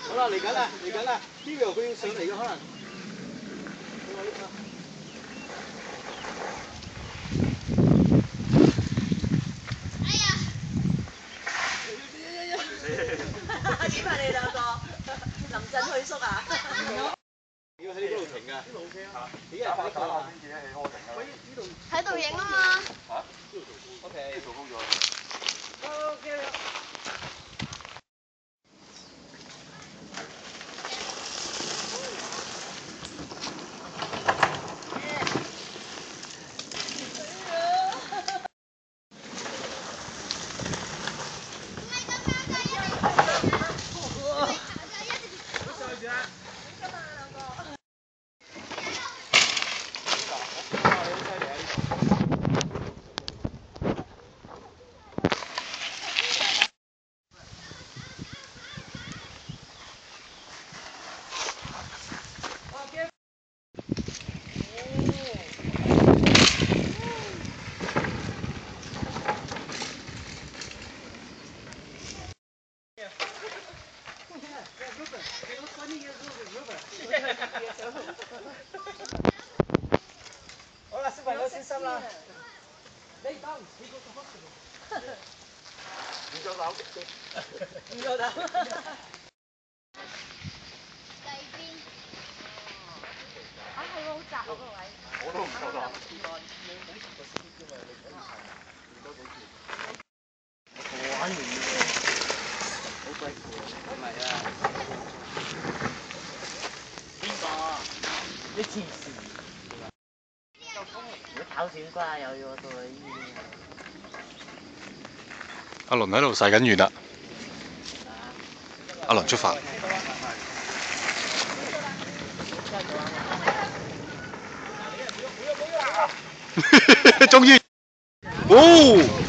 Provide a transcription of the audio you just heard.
好啦，嚟緊啦，嚟緊啦 ！Hero 佢要上嚟嘅可能。哎呀！點啊你兩個？臨陣退縮啊？要喺呢度停㗎。呢度 OK 啊。幾人睇過啊？自己起柯停啊。喺度影啊嘛。嚇 ？OK。做高咗。OK。好啦，小朋友小心啦！你當你個個唔夠膽。唔夠膽。第邊？啊係喎，好窄喎嗰個位。我都唔夠膽。玩完喎，好鬼攰。唔係啊。邊個？你黐線！如果跑短瓜又要我到去醫院。阿倫喺度洗緊完啦。阿倫出發。終於，哦！